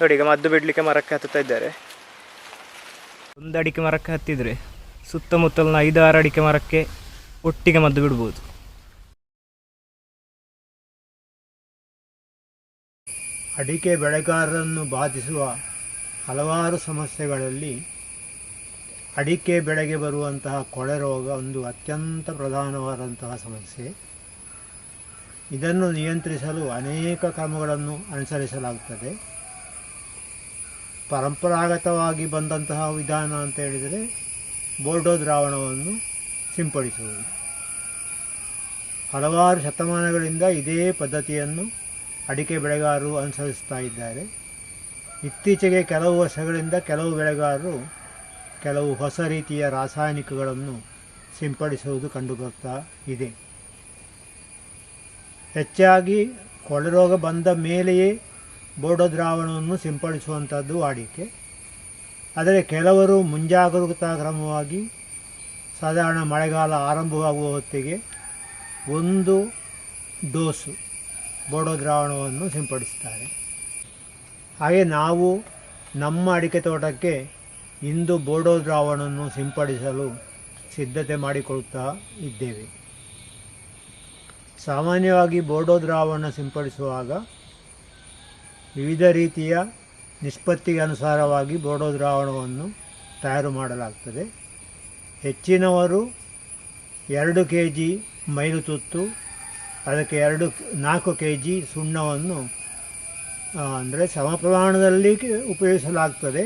ನೋಡಿ ಈಗ ಮದ್ದು ಬಿಡಲಿಕ್ಕೆ ಮರಕ್ಕೆ ಹತ್ತುತ್ತಾ ಇದ್ದಾರೆ. ಒಂದು ಅಡಿಕೆ ಮರಕ್ಕೆ ಹತ್ತಿದರೆ ಸುತ್ತಮುತ್ತಲಿನ 5-6 ಅಡಿಕೆ ಮರಕ್ಕೆ ಒಟ್ಟಿಗೆ ಮದ್ದು ಬಿಡ್ಬೋದು. ಅಡಿಕೆ ಬೆಳೆಗಾರರನ್ನು ಬಾಧಿಸುವ ಹಲವಾರು ಸಮಸ್ಯೆಗಳಲ್ಲಿ ಅಡಿಕೆ ಬೆಳೆಗೆ ಬರುವಂತಹ ಕೊಳೆರೋಗ ಒಂದು ಅತ್ಯಂತ ಪ್ರಧಾನವಾದಂತಹ ಸಮಸ್ಯೆ. ಇದನ್ನು ನಿಯಂತ್ರಿಸಲು ಅನೇಕ ಕ್ರಮಗಳನ್ನು ಅನುಸರಿಸಲಾಗುತ್ತದೆ. ಪರಂಪರಾಗತವಾಗಿ ಬಂದಂತಹ ವಿಧಾನ ಅಂತ ಹೇಳಿದರೆ ಬೋರ್ಡೋ ದ್ರಾವಣವನ್ನು ಸಿಂಪಡಿಸುವುದು. ಹಲವಾರು ಶತಮಾನಗಳಿಂದ ಇದೇ ಪದ್ಧತಿಯನ್ನು ಅಡಿಕೆ ಬೆಳೆಗಾರರು ಅನುಸರಿಸ್ತಾ ಇದ್ದಾರೆ. ಇತ್ತೀಚೆಗೆ ಕೆಲವು ವರ್ಷಗಳಿಂದ ಕೆಲವು ಬೆಳೆಗಾರರು ಕೆಲವು ಹೊಸ ರೀತಿಯ ರಾಸಾಯನಿಕಗಳನ್ನು ಸಿಂಪಡಿಸುವುದು ಕಂಡುಬರ್ತಾ ಇದೆ. ಹೆಚ್ಚಾಗಿ ಕೊಳೆರೋಗ ಬಂದ ಮೇಲೆಯೇ ಬೋರ್ಡೋ ದ್ರಾವಣವನ್ನು ಸಿಂಪಡಿಸುವಂಥದ್ದು ವಾಡಿಕೆ. ಆದರೆ ಕೆಲವರು ಮುಂಜಾಗರೂಕತಾ ಕ್ರಮವಾಗಿ ಸಾಧಾರಣ ಮಳೆಗಾಲ ಆರಂಭವಾಗುವ ಹೊತ್ತಿಗೆ 1 ಡೋಸು ಬೋರ್ಡೋ ದ್ರಾವಣವನ್ನು ಸಿಂಪಡಿಸ್ತಾರೆ. ಹಾಗೆ ನಾವು ನಮ್ಮ ಅಡಿಕೆ ತೋಟಕ್ಕೆ ಇಂದು ಬೋರ್ಡೋ ದ್ರಾವಣವನ್ನು ಸಿಂಪಡಿಸಲು ಸಿದ್ಧತೆ ಮಾಡಿಕೊಳ್ತಾ ಇದ್ದೇವೆ. ಸಾಮಾನ್ಯವಾಗಿ ಬೋರ್ಡೋ ದ್ರಾವಣ ಸಿಂಪಡಿಸುವಾಗ ವಿವಿಧ ರೀತಿಯ ನಿಷ್ಪತ್ತಿಗೆ ಅನುಸಾರವಾಗಿ ಬೋರ್ಡೋ ದ್ರಾವಣವನ್ನು ತಯಾರು ಮಾಡಲಾಗ್ತದೆ. ಹೆಚ್ಚಿನವರು 2 kg ಮೈಲುತುತ್ತು, ಅದಕ್ಕೆ 4 kg ಸುಣ್ಣವನ್ನು ಅಂದರೆ ಸಮ ಪ್ರಮಾಣದಲ್ಲಿ ಉಪಯೋಗಿಸಲಾಗ್ತದೆ.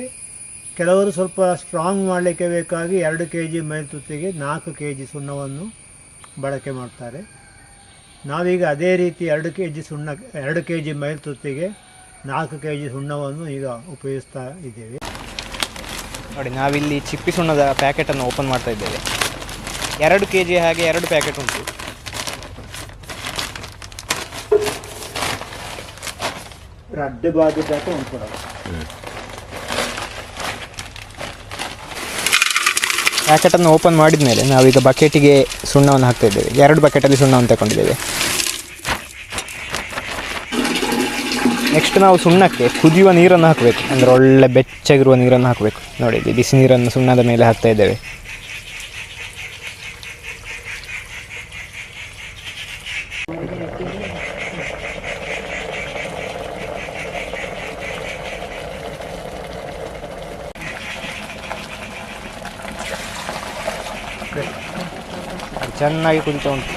ಕೆಲವರು ಸ್ವಲ್ಪ ಸ್ಟ್ರಾಂಗ್ ಮಾಡಲಿಕ್ಕೆ ಬೇಕಾಗಿ 2 kg ಮೈಲುತುತ್ತಿಗೆ 4 kg ಸುಣ್ಣವನ್ನು ಬಳಕೆ ಮಾಡ್ತಾರೆ. ನಾವೀಗ ಅದೇ ರೀತಿ 2 kg ಮೈಲುತುತ್ತಿಗೆ 4 kg ಸುಣ್ಣವನ್ನು ಈಗ ಉಪಯೋಗಿಸ್ತಾ ಇದ್ದೇವೆ. ನೋಡಿ, ನಾವಿಲ್ಲಿ ಚಿಪ್ಪಿ ಸುಣ್ಣದ ಪ್ಯಾಕೆಟನ್ನು ಓಪನ್ ಮಾಡ್ತಾ ಇದ್ದೇವೆ. 2 kg ಹಾಗೆ 2 ಪ್ಯಾಕೆಟ್ ಉಂಟು. ಪ್ಯಾಕೆಟನ್ನು ಓಪನ್ ಮಾಡಿದ ಮೇಲೆ ನಾವೀಗ ಬಕೆಟಿಗೆ ಸುಣ್ಣವನ್ನು ಹಾಕ್ತಾ ಇದ್ದೇವೆ. 2 ಬಕೆಟಲ್ಲಿ ಸುಣ್ಣವನ್ನು ತಗೊಂಡಿದ್ದೇವೆ. ನೆಕ್ಸ್ಟ್ ನಾವು ಸುಣ್ಣಕ್ಕೆ ಕುದಿಯುವ ನೀರನ್ನು ಹಾಕಬೇಕು. ಅಂದರೆ ಒಳ್ಳೆ ಬೆಚ್ಚಗಿರುವ ನೀರನ್ನು ಹಾಕಬೇಕು. ನೋಡಿ, ಇಲ್ಲಿ ಬಿಸಿ ನೀರನ್ನು ಸುಣ್ಣದ ಮೇಲೆ ಹಾಕ್ತಾ ಇದ್ದೇವೆ. ಚೆನ್ನಾಗಿ ಕುದಿತಾ ಉಂಟು.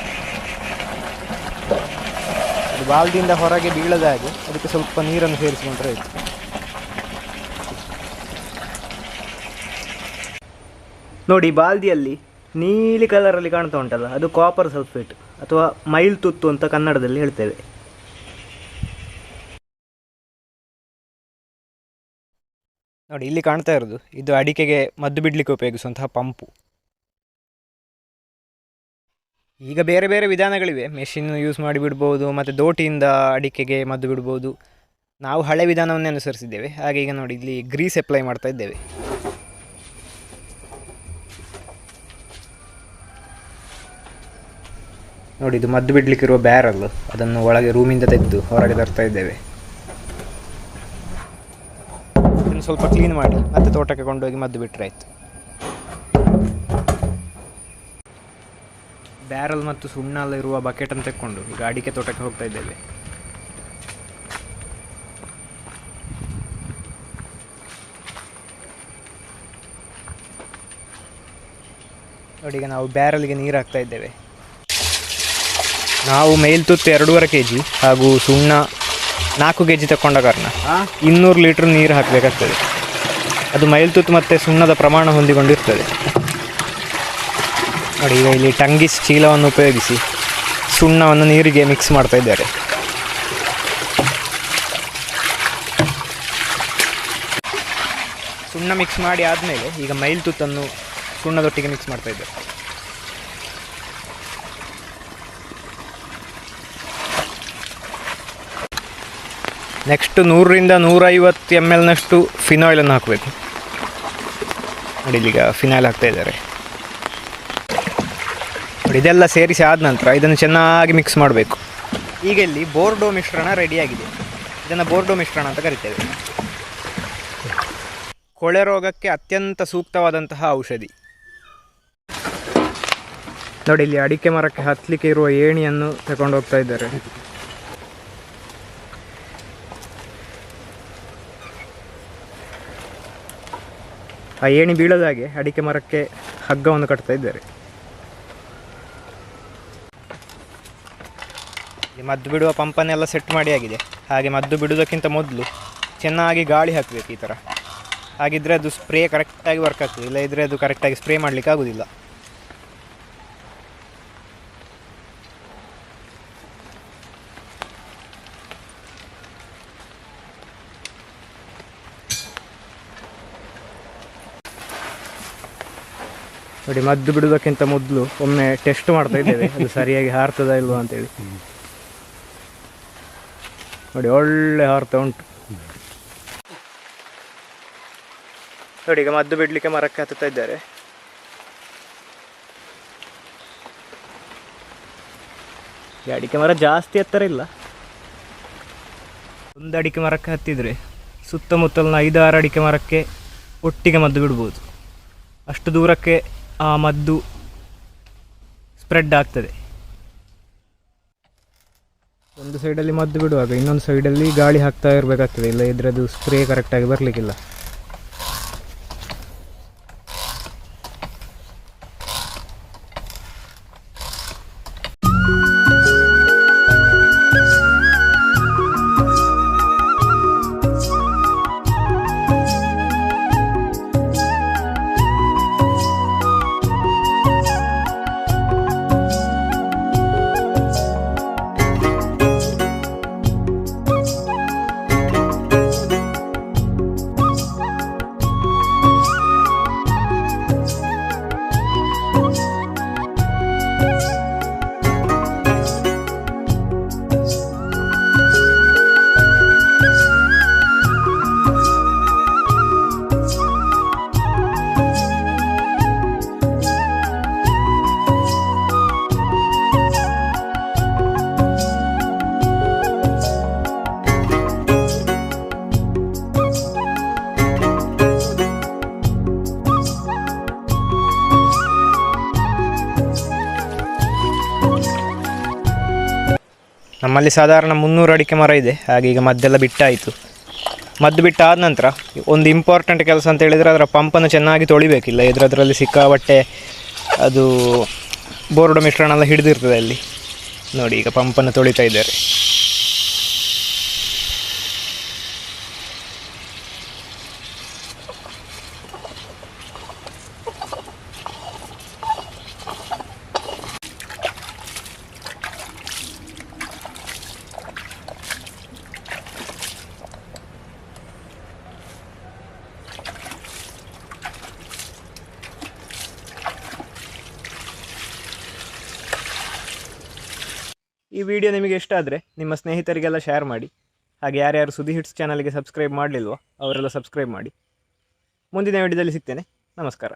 ಅದು ಬಾಲ್ದಿಯಿಂದ ಹೊರಗೆ ಬೀಳದ ಹಾಗೆ ಅದಕ್ಕೆ ಸ್ವಲ್ಪ ನೀರನ್ನು ಸೇರಿಸಿಕೊಂಡ್ರೆ ಆಯಿತು. ನೋಡಿ, ಬಾಲ್ದಿಯಲ್ಲಿ ನೀಲಿ ಕಲರಲ್ಲಿ ಕಾಣ್ತಾ ಉಂಟಲ್ಲ, ಅದು ಕಾಪರ್ ಸಲ್ಫೇಟ್ ಅಥವಾ ಮೈಲ್ ತುತ್ತು ಅಂತ ಕನ್ನಡದಲ್ಲಿ ಹೇಳ್ತೇವೆ. ನೋಡಿ, ಇಲ್ಲಿ ಕಾಣ್ತಾ ಇರೋದು ಇದು ಅಡಿಕೆಗೆ ಮದ್ದು ಬಿಡಲಿಕ್ಕೆ ಉಪಯೋಗಿಸುವಂತಹ ಪಂಪು. ಈಗ ಬೇರೆ ಬೇರೆ ವಿಧಾನಗಳಿವೆ. ಮೆಷಿನ್ ಯೂಸ್ ಮಾಡಿ ಬಿಡ್ಬೋದು, ಮತ್ತು ದೋಟಿಯಿಂದ ಅಡಿಕೆಗೆ ಮದ್ದು ಬಿಡ್ಬೋದು. ನಾವು ಹಳೆ ವಿಧಾನವನ್ನೇ ಅನುಸರಿಸಿದ್ದೇವೆ. ಹಾಗೆ ಈಗ ನೋಡಿ, ಇಲ್ಲಿ ಗ್ರೀಸ್ ಅಪ್ಲೈ ಮಾಡ್ತಾ ಇದ್ದೇವೆ. ನೋಡಿ, ಇದು ಮದ್ದು ಬಿಡಲಿಕ್ಕಿರುವ ಬ್ಯಾರಲ್, ಅದನ್ನು ಒಳಗೆ ರೂಮಿಂದ ತೆಗೆದು ಹೊರಗೆ ತರ್ತಾ ಇದ್ದೇವೆ. ಇದನ್ನು ಸ್ವಲ್ಪ ಕ್ಲೀನ್ ಮಾಡಿ ಮತ್ತೆ ತೋಟಕ್ಕೆ ಕೊಂಡೋಗಿ ಮದ್ದು ಬಿಟ್ಟರೆ ಆಯಿತು. ಬ್ಯಾರಲ್ ಮತ್ತು ಸುಣ್ಣ ಇರುವ ಬಕೆಟನ್ನು ತೆಕ್ಕೊಂಡು ಈಗ ಅಡಿಕೆ ತೋಟಕ್ಕೆ ಹೋಗ್ತಾ ಇದ್ದೇವೆ. ನೋಡಿ, ಈಗ ನಾವು ಬ್ಯಾರಲ್ಗೆ ನೀರು ಹಾಕ್ತಾ ಇದ್ದೇವೆ. ನಾವು ಮೇಲ್ತುತ್ತು 2.5 kg ಹಾಗೂ ಸುಣ್ಣ 4 kg ತಗೊಂಡ ಕಾರಣ 200 ಲೀಟ್ರ್ ನೀರು ಹಾಕಬೇಕಾಗ್ತದೆ. ಅದು ಮೈಲ್ತುತ್ತು ಮತ್ತು ಸುಣ್ಣದ ಪ್ರಮಾಣ ಹೊಂದಿಕೊಂಡಿರ್ತದೆ. ನೋಡಿ, ಈಗ ಇಲ್ಲಿ ಟಂಗಿಸ್ ಚೀಲವನ್ನು ಉಪಯೋಗಿಸಿ ಸುಣ್ಣವನ್ನು ನೀರಿಗೆ ಮಿಕ್ಸ್ ಮಾಡ್ತಾ ಇದ್ದಾರೆ. ಸುಣ್ಣ ಮಿಕ್ಸ್ ಮಾಡಿ ಆದಮೇಲೆ ಈಗ ಮೈಲ್ತುತ್ತನ್ನು ಸುಣ್ಣದೊಟ್ಟಿಗೆ ಮಿಕ್ಸ್ ಮಾಡ್ತಾ ಇದ್ದಾರೆ. ನೆಕ್ಸ್ಟ್ 100ರಿಂದ 150 ml ಫಿನಾಯ್ಲನ್ನು ಹಾಕಬೇಕು. ನೋಡಿ, ಇಲ್ಲಿಗ ಫಿನಾಯ್ಲ್ ಹಾಕ್ತಾ ಇದ್ದಾರೆ. ನೋಡಿ, ಇದೆಲ್ಲ ಸೇರಿಸಿ ಆದ ನಂತರ ಇದನ್ನು ಚೆನ್ನಾಗಿ ಮಿಕ್ಸ್ ಮಾಡಬೇಕು. ಈಗ ಇಲ್ಲಿ ಬೋರ್ಡೋ ಮಿಶ್ರಣ ರೆಡಿಯಾಗಿದೆ. ಇದನ್ನು ಬೋರ್ಡೋ ಮಿಶ್ರಣ ಅಂತ ಕರಿತೇವೆ. ಕೊಳೆರೋಗಕ್ಕೆ ಅತ್ಯಂತ ಸೂಕ್ತವಾದಂತಹ ಔಷಧಿ. ನೋಡಿ, ಇಲ್ಲಿ ಅಡಿಕೆ ಮರಕ್ಕೆ ಹತ್ತಲಿಕ್ಕೆ ಇರುವ ಏಣಿಯನ್ನು ತಗೊಂಡು ಹೋಗ್ತಾ ಇದ್ದಾರೆ. ಆ ಏಣಿ ಬೀಳದ ಹಾಗೆ ಅಡಿಕೆ ಮರಕ್ಕೆ ಹಗ್ಗವನ್ನು ಕಟ್ತಾ ಇದ್ದಾರೆ. ಮದ್ದು ಬಿಡುವ ಪಂಪನ್ನೆಲ್ಲ ಸೆಟ್ ಮಾಡಿ ಆಗಿದೆ. ಹಾಗೆ ಮದ್ದು ಬಿಡುವುದಕ್ಕಿಂತ ಮೊದಲು ಚೆನ್ನಾಗಿ ಗಾಳಿ ಹಾಕಬೇಕು ಈ ಥರ. ಹಾಗಿದ್ರೆ ಅದು ಸ್ಪ್ರೇ ಕರೆಕ್ಟಾಗಿ ವರ್ಕ್ ಆಗ್ತದೆ, ಇಲ್ಲದಿದ್ದರೆ ಅದು ಕರೆಕ್ಟಾಗಿ ಸ್ಪ್ರೇ ಮಾಡಲಿಕ್ಕೆ ಆಗೋದಿಲ್ಲ. ನೋಡಿ, ಮದ್ದು ಬಿಡುವುದಕ್ಕಿಂತ ಮೊದಲು ಒಮ್ಮೆ ಟೆಸ್ಟ್ ಮಾಡ್ತಾ ಇದ್ದೇವೆ ಅದು ಸರಿಯಾಗಿ ಹಾರ್ತದ ಇಲ್ವಾ ಅಂತೇಳಿ. ನೋಡಿ, ಒಳ್ಳೆ ಹಾರ್ತಾ ಉಂಟು. ನೋಡಿ, ಈಗ ಮದ್ದು ಬಿಡಲಿಕ್ಕೆ ಮರಕ್ಕೆ ಹತ್ತುತ್ತಾ ಇದ್ದಾರೆ. ಈ ಅಡಿಕೆ ಮರ ಜಾಸ್ತಿ ಎತ್ತರ ಇಲ್ಲ. ಒಂದು ಅಡಿಕೆ ಮರಕ್ಕೆ ಹತ್ತಿದರೆ ಸುತ್ತಮುತ್ತಲಿನ 5-6 ಅಡಿಕೆ ಮರಕ್ಕೆ ಒಟ್ಟಿಗೆ ಮದ್ದು ಬಿಡ್ಬೋದು. ಅಷ್ಟು ದೂರಕ್ಕೆ ಆ ಮದ್ದು ಸ್ಪ್ರೆಡ್ ಆಗ್ತದೆ. ಒಂದು ಸೈಡಲ್ಲಿ ಮದ್ದು ಬಿಡುವಾಗ ಇನ್ನೊಂದು ಸೈಡಲ್ಲಿ ಗಾಳಿ ಹಾಕ್ತಾ ಇರಬೇಕಾಗ್ತದೆ, ಇಲ್ಲ ಇದ್ರೆ ಅದು ಸ್ಪ್ರೇ ಕರೆಕ್ಟಾಗಿ ಬರಲಿಕ್ಕಿಲ್ಲ. ನಮ್ಮಲ್ಲಿ ಸಾಧಾರಣ 300 ಅಡಿಕೆ ಮರ ಇದೆ. ಹಾಗೆ ಈಗ ಮದ್ದೆಲ್ಲ ಬಿಟ್ಟಾಯಿತು. ಮದ್ದು ಬಿಟ್ಟಾದ ನಂತರ ಒಂದು ಇಂಪಾರ್ಟೆಂಟ್ ಕೆಲಸ ಅಂತ ಹೇಳಿದರೆ ಅದರ ಪಂಪನ್ನು ಚೆನ್ನಾಗಿ ತೊಳಿಬೇಕಿಲ್ಲ, ಅದರಲ್ಲಿ ಸಿಕ್ಕಾಬಟ್ಟೆ ಅದು ಬೋರ್ಡೋ ಮಿಶ್ರಣ ಎಲ್ಲ ಹಿಡಿದಿರ್ತದೆ ಅಲ್ಲಿ. ನೋಡಿ, ಈಗ ಪಂಪನ್ನು ತೊಳಿತಾ ಇದ್ದಾರೆ. ಈ ವಿಡಿಯೋ ನಿಮಗೆ ಇಷ್ಟ ಆದರೆ ನಿಮ್ಮ ಸ್ನೇಹಿತರಿಗೆಲ್ಲ ಶೇರ್ ಮಾಡಿ. ಹಾಗೆ ಯಾರ್ಯಾರು ಸುದ್ದಿ ಹಿಟ್ಸ್ ಚಾನಲ್ಗೆ ಸಬ್ಸ್ಕ್ರೈಬ್ ಮಾಡಲಿಲ್ವೋ ಅವರೆಲ್ಲ ಸಬ್ಸ್ಕ್ರೈಬ್ ಮಾಡಿ. ಮುಂದಿನ ವಿಡಿಯೋದಲ್ಲಿ ಸಿಗ್ತೇನೆ. ನಮಸ್ಕಾರ.